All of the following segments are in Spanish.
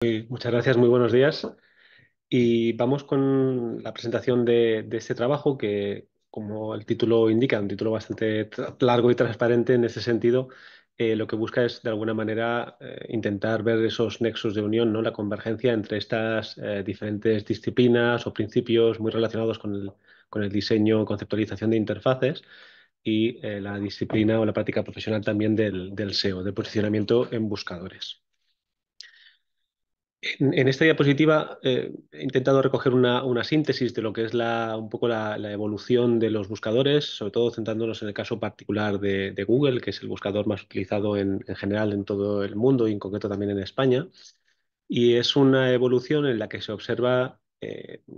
Muchas gracias, muy buenos días. Y vamos con la presentación de este trabajo que, como el título indica, un título bastante largo y transparente en ese sentido, lo que busca es de alguna manera intentar ver esos nexos de unión, ¿no? La convergencia entre estas diferentes disciplinas o principios muy relacionados con el diseño, conceptualización de interfaces y la disciplina o la práctica profesional también del SEO, de posicionamiento en buscadores. En esta diapositiva he intentado recoger una síntesis de lo que es un poco la evolución de los buscadores, sobre todo centrándonos en el caso particular de Google, que es el buscador más utilizado en general en todo el mundo y en concreto también en España. Y es una evolución en la que se observa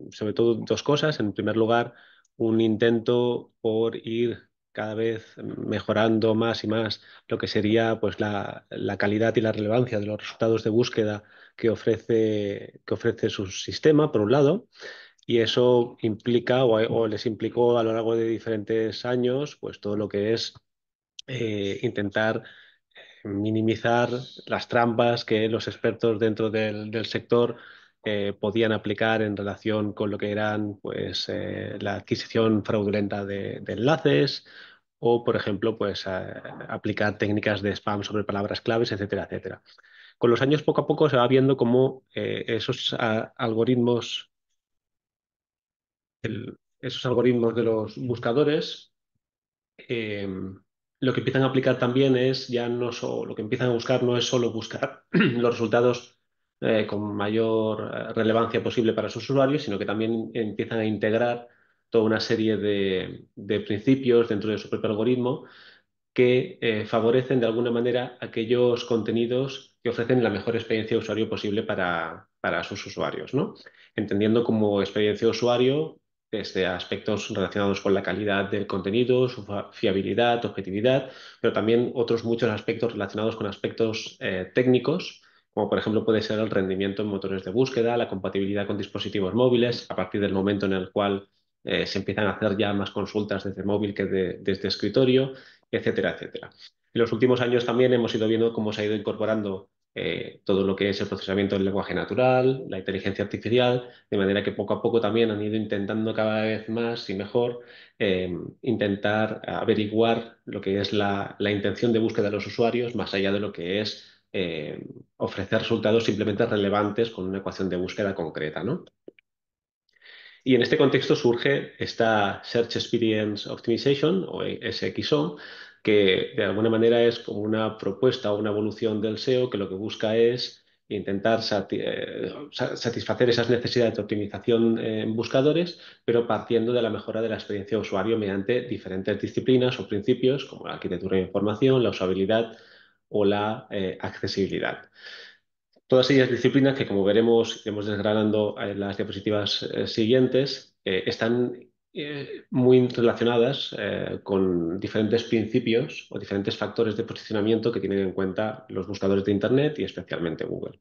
sobre todo dos cosas. En primer lugar, un intento por ir cada vez mejorando más y más lo que sería pues, la calidad y la relevancia de los resultados de búsqueda que ofrece su sistema, por un lado, y eso implica o les implicó a lo largo de diferentes años pues, todo lo que es intentar minimizar las trampas que los expertos dentro del sector podían aplicar en relación con lo que eran pues, la adquisición fraudulenta de enlaces o, por ejemplo, pues, aplicar técnicas de spam sobre palabras claves, etcétera, etcétera. Con los años, poco a poco, se va viendo cómo esos algoritmos de los buscadores eh, lo que empiezan a aplicar también es ya no solo, lo que empiezan a buscar no es solo buscar los resultados con mayor relevancia posible para sus usuarios, sino que también empiezan a integrar toda una serie de principios dentro de su propio algoritmo que favorecen de alguna manera aquellos contenidos que ofrecen la mejor experiencia de usuario posible para sus usuarios, ¿no? Entendiendo como experiencia de usuario desde aspectos relacionados con la calidad del contenido, su fiabilidad, objetividad, pero también otros muchos aspectos relacionados con aspectos técnicos, como por ejemplo puede ser el rendimiento en motores de búsqueda, la compatibilidad con dispositivos móviles, a partir del momento en el cual se empiezan a hacer ya más consultas desde móvil que desde escritorio, etcétera, etcétera. En los últimos años también hemos ido viendo cómo se ha ido incorporando todo lo que es el procesamiento del lenguaje natural, la inteligencia artificial, de manera que poco a poco también han ido intentando cada vez más y mejor intentar averiguar lo que es la intención de búsqueda de los usuarios, más allá de lo que es ofrecer resultados simplemente relevantes con una ecuación de búsqueda concreta, ¿no? Y en este contexto surge esta Search Experience Optimization, o SXO, que de alguna manera es como una propuesta o una evolución del SEO que lo que busca es intentar satisfacer esas necesidades de optimización en buscadores, pero partiendo de la mejora de la experiencia de usuario mediante diferentes disciplinas o principios como la arquitectura de información, la usabilidad o la accesibilidad. Todas ellas disciplinas que, como veremos, iremos desgranando en las diapositivas siguientes, están muy relacionadas con diferentes principios o diferentes factores de posicionamiento que tienen en cuenta los buscadores de Internet y especialmente Google.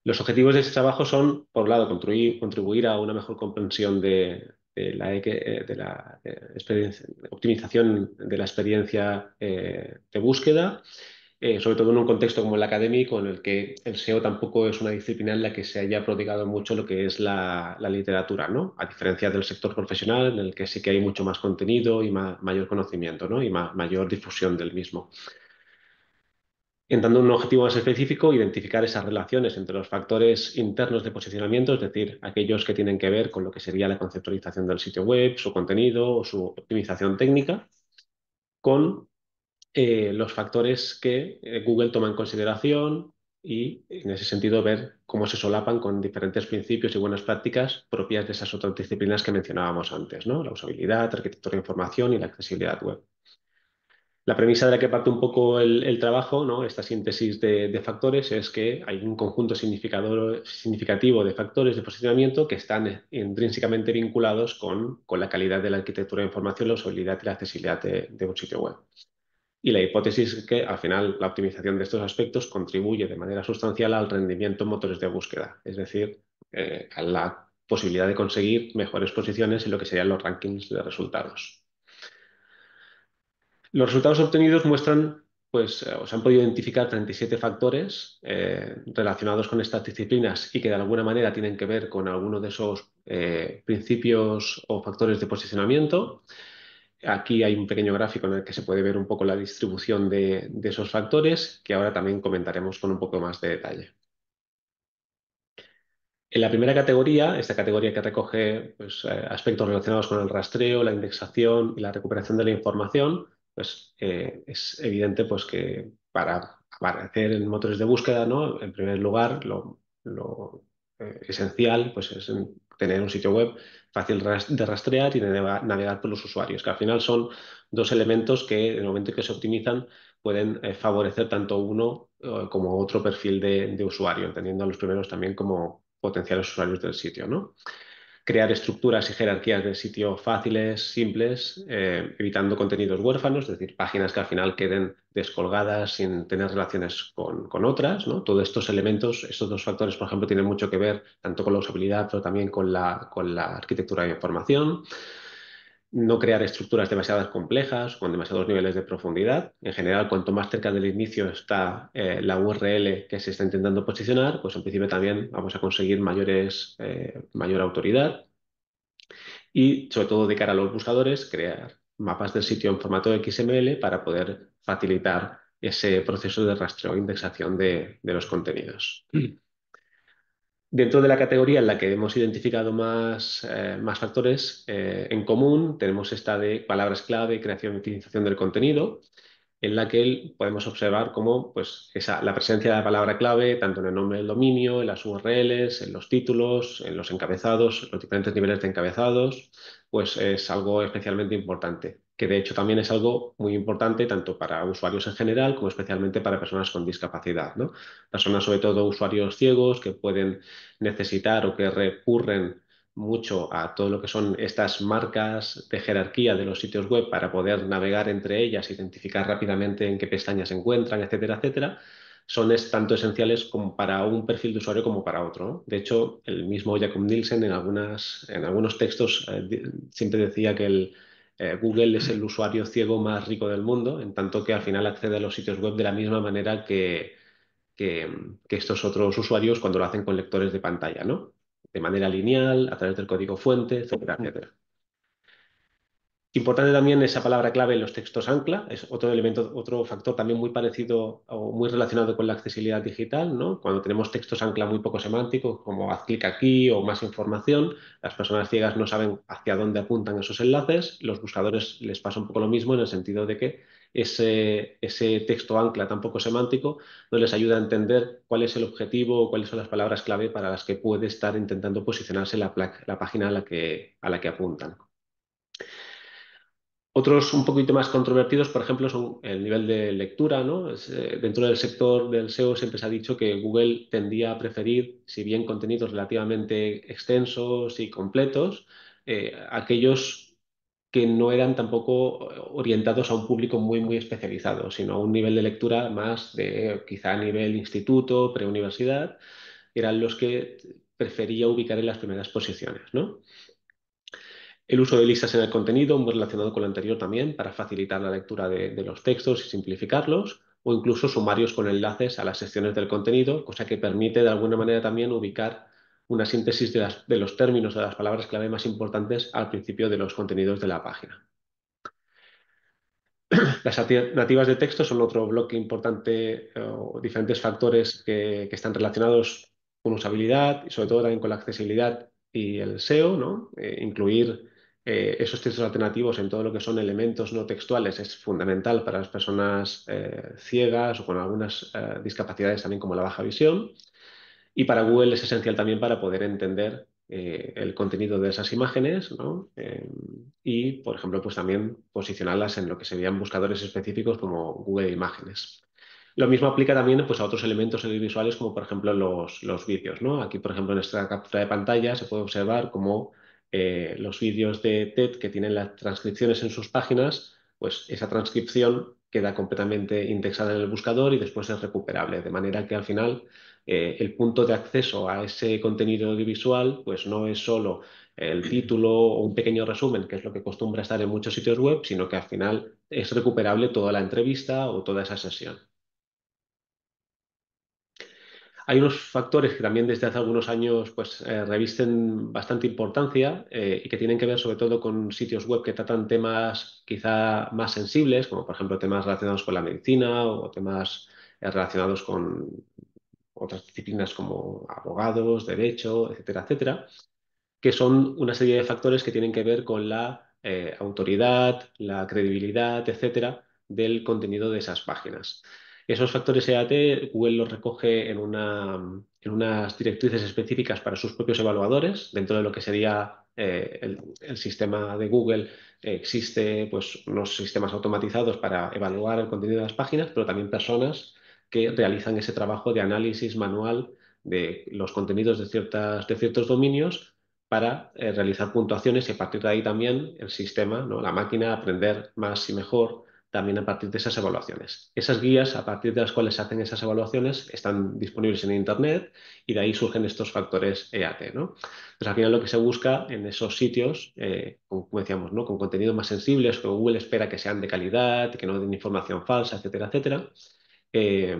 Los objetivos de este trabajo son, por un lado, contribuir a una mejor comprensión de optimización de la experiencia de búsqueda, sobre todo en un contexto como el académico, en el que el SEO tampoco es una disciplina en la que se haya prodigado mucho lo que es la literatura, ¿no? A diferencia del sector profesional, en el que sí que hay mucho más contenido y mayor conocimiento, ¿no? Y mayor difusión del mismo. Entrando en un objetivo más específico, identificar esas relaciones entre los factores internos de posicionamiento, es decir, aquellos que tienen que ver con lo que sería la conceptualización del sitio web, su contenido o su optimización técnica, con los factores que Google toma en consideración y, en ese sentido, ver cómo se solapan con diferentes principios y buenas prácticas propias de esas otras disciplinas que mencionábamos antes, ¿no? La usabilidad, la arquitectura de información y la accesibilidad web. La premisa de la que parte un poco el trabajo, ¿no? Esta síntesis de factores, es que hay un conjunto significativo de factores de posicionamiento que están intrínsecamente vinculados con la calidad de la arquitectura de información, la usabilidad y la accesibilidad de un sitio web. Y la hipótesis es que al final la optimización de estos aspectos contribuye de manera sustancial al rendimiento en motores de búsqueda, es decir, a la posibilidad de conseguir mejores posiciones en lo que serían los rankings de resultados. Los resultados obtenidos muestran pues se han podido identificar 37 factores relacionados con estas disciplinas y que de alguna manera tienen que ver con alguno de esos principios o factores de posicionamiento. Aquí hay un pequeño gráfico en el que se puede ver un poco la distribución de esos factores, que ahora también comentaremos con un poco más de detalle. En la primera categoría, esta categoría que recoge pues, aspectos relacionados con el rastreo, la indexación y la recuperación de la información, pues es evidente pues, que para aparecer en motores de búsqueda, ¿no? En primer lugar, lo esencial pues, es tener un sitio web fácil de rastrear y de navegar por los usuarios, que al final son dos elementos que en el momento en que se optimizan pueden favorecer tanto uno como otro perfil de usuario, entendiendo a los primeros también como potenciales usuarios del sitio, ¿no? Crear estructuras y jerarquías del sitio fáciles, simples, evitando contenidos huérfanos, es decir, páginas que al final queden descolgadas sin tener relaciones con otras, ¿no? Todos estos elementos, estos dos factores, por ejemplo, tienen mucho que ver tanto con la usabilidad, pero también con la arquitectura de información. No crear estructuras demasiado complejas, con demasiados niveles de profundidad. En general, cuanto más cerca del inicio está la URL que se está intentando posicionar, pues en principio también vamos a conseguir mayor autoridad. Y sobre todo de cara a los buscadores, crear mapas del sitio en formato XML para poder facilitar ese proceso de rastreo e indexación de los contenidos. Dentro de la categoría en la que hemos identificado más factores en común, tenemos esta de palabras clave, creación y utilización del contenido, en la que podemos observar cómo pues, la presencia de la palabra clave, tanto en el nombre del dominio, en las URLs, en los títulos, en los encabezados, los diferentes niveles de encabezados, pues es algo especialmente importante, que de hecho también es algo muy importante tanto para usuarios en general como especialmente para personas con discapacidad, ¿no? Personas, sobre todo usuarios ciegos, que pueden necesitar o que recurren mucho a todo lo que son estas marcas de jerarquía de los sitios web para poder navegar entre ellas, identificar rápidamente en qué pestañas se encuentran, etcétera, etcétera, tanto esenciales como para un perfil de usuario como para otro, ¿no? De hecho, el mismo Jakob Nielsen en algunos textos siempre decía que Google es el usuario ciego más rico del mundo, en tanto que al final accede a los sitios web de la misma manera que estos otros usuarios cuando lo hacen con lectores de pantalla, ¿no? De manera lineal, a través del código fuente, etcétera, etcétera. Importante también esa palabra clave en los textos ancla, es otro elemento, otro factor también muy parecido o muy relacionado con la accesibilidad digital, ¿no? Cuando tenemos textos ancla muy poco semánticos, como haz clic aquí o más información, las personas ciegas no saben hacia dónde apuntan esos enlaces, los buscadores les pasa un poco lo mismo en el sentido de que ese texto ancla tan poco semántico no les ayuda a entender cuál es el objetivo o cuáles son las palabras clave para las que puede estar intentando posicionarse la página a la que apuntan. Otros un poquito más controvertidos, por ejemplo, son el nivel de lectura, ¿no? Dentro del sector del SEO siempre se ha dicho que Google tendía a preferir, si bien contenidos relativamente extensos y completos, aquellos que no eran tampoco orientados a un público muy especializado, sino a un nivel de lectura más de quizá a nivel instituto, preuniversidad, eran los que prefería ubicar en las primeras posiciones, ¿no? El uso de listas en el contenido, muy relacionado con lo anterior también, para facilitar la lectura de los textos y simplificarlos, o incluso sumarios con enlaces a las secciones del contenido, cosa que permite de alguna manera también ubicar una síntesis de los términos, de las palabras clave más importantes al principio de los contenidos de la página. Las nativas de texto son otro bloque importante, o diferentes factores que están relacionados con usabilidad y sobre todo también con la accesibilidad y el SEO, ¿no? Incluir esos textos alternativos en todo lo que son elementos no textuales es fundamental para las personas ciegas o con algunas discapacidades también como la baja visión. Y para Google es esencial también para poder entender el contenido de esas imágenes, ¿no? Y, por ejemplo, pues también posicionarlas en lo que serían buscadores específicos como Google Imágenes. Lo mismo aplica también pues, a otros elementos audiovisuales como, por ejemplo, los vídeos, ¿no? Aquí, por ejemplo, en esta captura de pantalla se puede observar cómo los vídeos de TED que tienen las transcripciones en sus páginas, pues esa transcripción queda completamente indexada en el buscador y después es recuperable, de manera que al final el punto de acceso a ese contenido audiovisual, pues no es solo el título o un pequeño resumen, que es lo que acostumbra estar en muchos sitios web, sino que al final es recuperable toda la entrevista o toda esa sesión. Hay unos factores que también desde hace algunos años pues, revisten bastante importancia y que tienen que ver sobre todo con sitios web que tratan temas quizá más sensibles, como por ejemplo temas relacionados con la medicina o temas relacionados con otras disciplinas como abogados, derecho, etcétera, etcétera, que son una serie de factores que tienen que ver con la autoridad, la credibilidad, etcétera, del contenido de esas páginas. Esos factores EAT, Google los recoge en unas directrices específicas para sus propios evaluadores. Dentro de lo que sería el sistema de Google, existe pues, unos sistemas automatizados para evaluar el contenido de las páginas, pero también personas que realizan ese trabajo de análisis manual de los contenidos de ciertos dominios para realizar puntuaciones y a partir de ahí también el sistema, ¿no? La máquina, aprender más y mejor también a partir de esas evaluaciones. Esas guías, a partir de las cuales se hacen esas evaluaciones, están disponibles en Internet y de ahí surgen estos factores EAT, ¿no? Entonces, al final lo que se busca en esos sitios, como decíamos, ¿no? Con contenidos más sensibles, que Google espera que sean de calidad, que no den información falsa, etcétera, etcétera. Eh,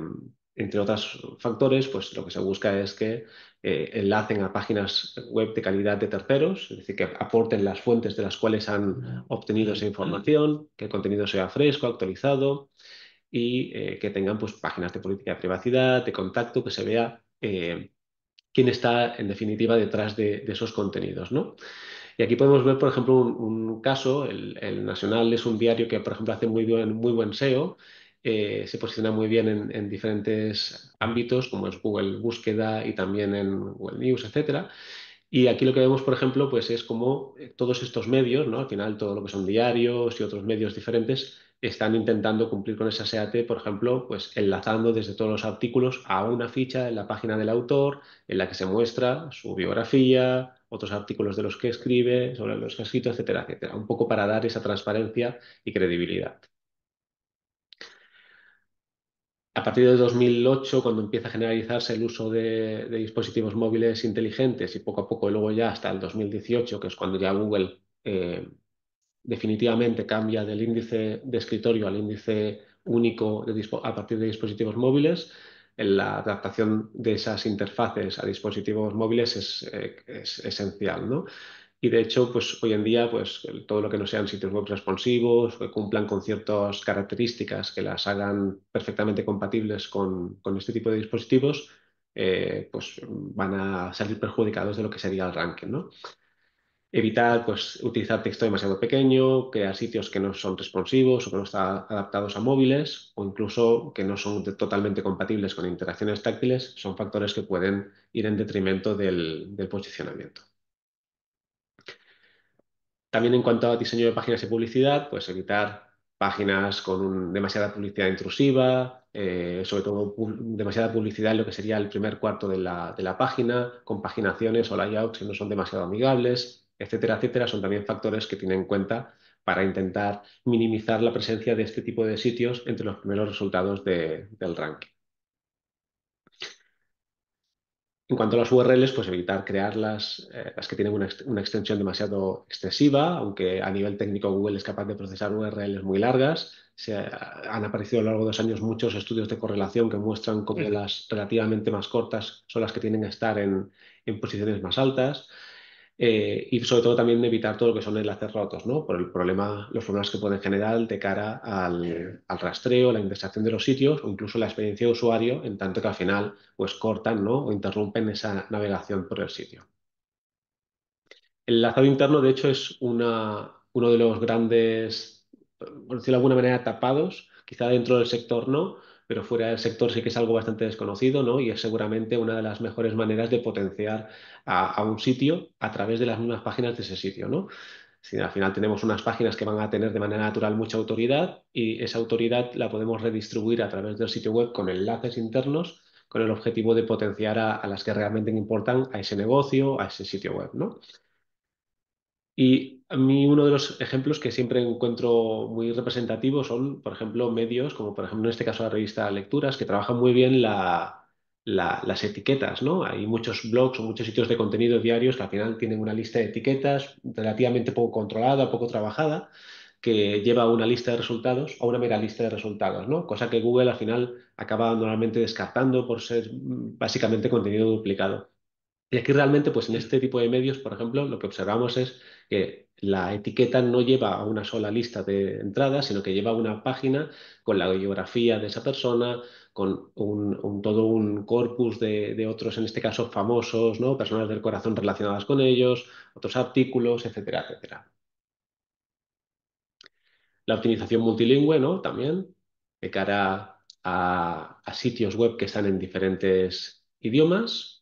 Entre otros factores, pues lo que se busca es que enlacen a páginas web de calidad de terceros, es decir, que aporten las fuentes de las cuales han obtenido esa información, que el contenido sea fresco, actualizado y que tengan pues, páginas de política de privacidad, de contacto, que se vea quién está en definitiva detrás de esos contenidos, ¿no? Y aquí podemos ver, por ejemplo, un caso, el Nacional es un diario que, por ejemplo, hace muy buen SEO, se posiciona muy bien en diferentes ámbitos, como es Google Búsqueda y también en Google News, etcétera. Y aquí lo que vemos, por ejemplo, pues es como todos estos medios, ¿no? Al final, todo lo que son diarios y otros medios diferentes están intentando cumplir con esa SEAT, por ejemplo, pues enlazando desde todos los artículos a una ficha en la página del autor en la que se muestra su biografía, otros artículos de los que escribe, sobre los que ha escrito, etcétera, etcétera. Un poco para dar esa transparencia y credibilidad. A partir de 2008, cuando empieza a generalizarse el uso de dispositivos móviles inteligentes y poco a poco luego ya hasta el 2018, que es cuando ya Google definitivamente cambia del índice de escritorio al índice único a partir de dispositivos móviles, en la adaptación de esas interfaces a dispositivos móviles es esencial, ¿no? Y de hecho, pues hoy en día, pues todo lo que no sean sitios web responsivos, que cumplan con ciertas características que las hagan perfectamente compatibles con este tipo de dispositivos, pues van a salir perjudicados de lo que sería el ranking, ¿no? Evitar, pues, utilizar texto demasiado pequeño, crear sitios que no son responsivos o que no están adaptados a móviles o incluso que no son totalmente compatibles con interacciones táctiles, son factores que pueden ir en detrimento del posicionamiento. También en cuanto a diseño de páginas y publicidad, pues evitar páginas con demasiada publicidad intrusiva, sobre todo demasiada publicidad en lo que sería el primer cuarto de la página, con paginaciones o layouts que no son demasiado amigables, etcétera, etcétera, son también factores que tienen en cuenta para intentar minimizar la presencia de este tipo de sitios entre los primeros resultados del ranking. En cuanto a las URLs, pues evitar crear las que tienen una extensión demasiado excesiva, aunque a nivel técnico Google es capaz de procesar URLs muy largas. Han aparecido a lo largo de los años muchos estudios de correlación que muestran cómo las relativamente más cortas son las que tienen que estar en posiciones más altas. Y sobre todo también evitar todo lo que son enlaces rotos, ¿no? Por los problemas que pueden generar de cara al rastreo, la indexación de los sitios o incluso la experiencia de usuario, en tanto que al final pues cortan, ¿no? O interrumpen esa navegación por el sitio. El enlazado interno, de hecho, es uno de los grandes, por decirlo de alguna manera, tapados. Quizá dentro del sector no, pero fuera del sector sí que es algo bastante desconocido, ¿no? Y es seguramente una de las mejores maneras de potenciar a un sitio a través de las mismas páginas de ese sitio, ¿no? Si al final tenemos unas páginas que van a tener de manera natural mucha autoridad y esa autoridad la podemos redistribuir a través del sitio web con enlaces internos con el objetivo de potenciar a las que realmente importan a ese negocio, a ese sitio web, ¿no? Y a mí uno de los ejemplos que siempre encuentro muy representativos son, por ejemplo, medios como por ejemplo en este caso la revista Lecturas, que trabajan muy bien las etiquetas, ¿no? Hay muchos blogs o muchos sitios de contenido diarios que al final tienen una lista de etiquetas relativamente poco controlada, poco trabajada, que lleva a una lista de resultados, a una mera lista de resultados, ¿no? Cosa que Google al final acaba normalmente descartando por ser básicamente contenido duplicado. Y aquí realmente, pues en este tipo de medios, por ejemplo, lo que observamos es que la etiqueta no lleva a una sola lista de entradas, sino que lleva a una página con la biografía de esa persona, con todo un corpus de otros, en este caso famosos, ¿no? Personas del corazón relacionadas con ellos, otros artículos, etcétera, etcétera. La optimización multilingüe, ¿no? También, de cara a sitios web que están en diferentes idiomas.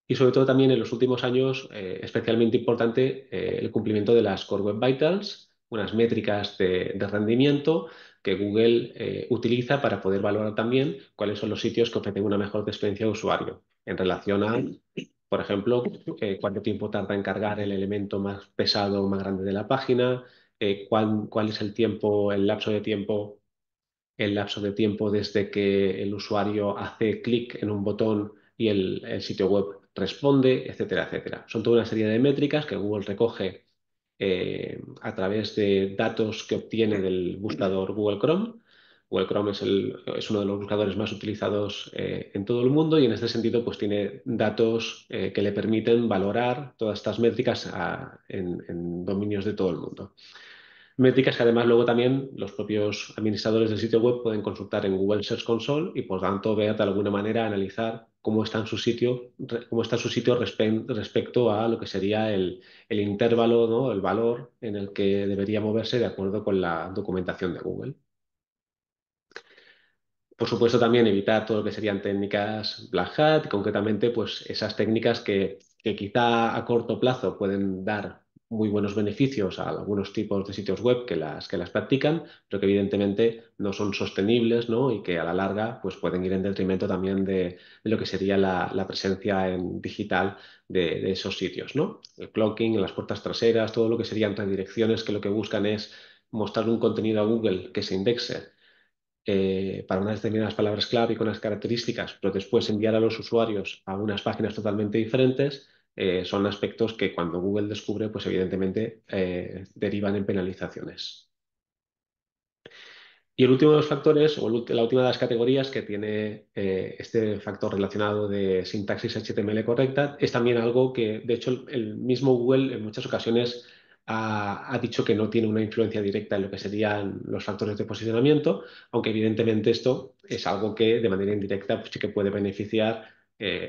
Y sobre todo también en los últimos años, especialmente importante, el cumplimiento de las Core Web Vitals, unas métricas de rendimiento que Google utiliza para poder valorar también cuáles son los sitios que ofrecen una mejor experiencia de usuario en relación a, por ejemplo, cuánto tiempo tarda en cargar el elemento más pesado o más grande de la página, cuál es el tiempo, el lapso de tiempo desde que el usuario hace clic en un botón y el sitio web responde, etcétera, etcétera. Son toda una serie de métricas que Google recoge a través de datos que obtiene del buscador Google Chrome. Google Chrome es uno de los buscadores más utilizados en todo el mundo y en este sentido pues tiene datos que le permiten valorar todas estas métricas en dominios de todo el mundo. Métricas que además luego también los propios administradores del sitio web pueden consultar en Google Search Console y por tanto ver de alguna manera analizar cómo está en su sitio, cómo está su sitio respecto a lo que sería el intervalo, ¿no? El valor en el que debería moverse de acuerdo con la documentación de Google. Por supuesto, también evitar todo lo que serían técnicas Black Hat, concretamente, pues esas técnicas que quizá a corto plazo pueden dar muy buenos beneficios a algunos tipos de sitios web que las practican, pero que evidentemente no son sostenibles, ¿no? Y que a la larga pues pueden ir en detrimento también de lo que sería la presencia en digital de esos sitios, ¿no? El clocking, las puertas traseras, todo lo que serían redirecciones que lo que buscan es mostrar un contenido a Google que se indexe para unas determinadas palabras clave y con unas características, pero después enviar a los usuarios a unas páginas totalmente diferentes, son aspectos que cuando Google descubre, pues evidentemente derivan en penalizaciones. Y el último de los factores, o la última de las categorías que tiene este factor relacionado de sintaxis HTML correcta, es también algo que, de hecho, el mismo Google en muchas ocasiones ha dicho que no tiene una influencia directa en lo que serían los factores de posicionamiento, aunque evidentemente esto es algo que de manera indirecta pues, sí que puede beneficiar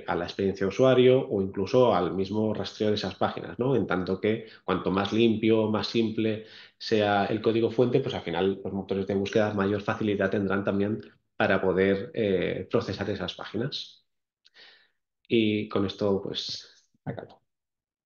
a la experiencia de usuario o incluso al mismo rastreo de esas páginas, ¿no? En tanto que cuanto más limpio, más simple sea el código fuente, pues al final los motores de búsqueda mayor facilidad tendrán también para poder procesar esas páginas. Y con esto, pues, acabo.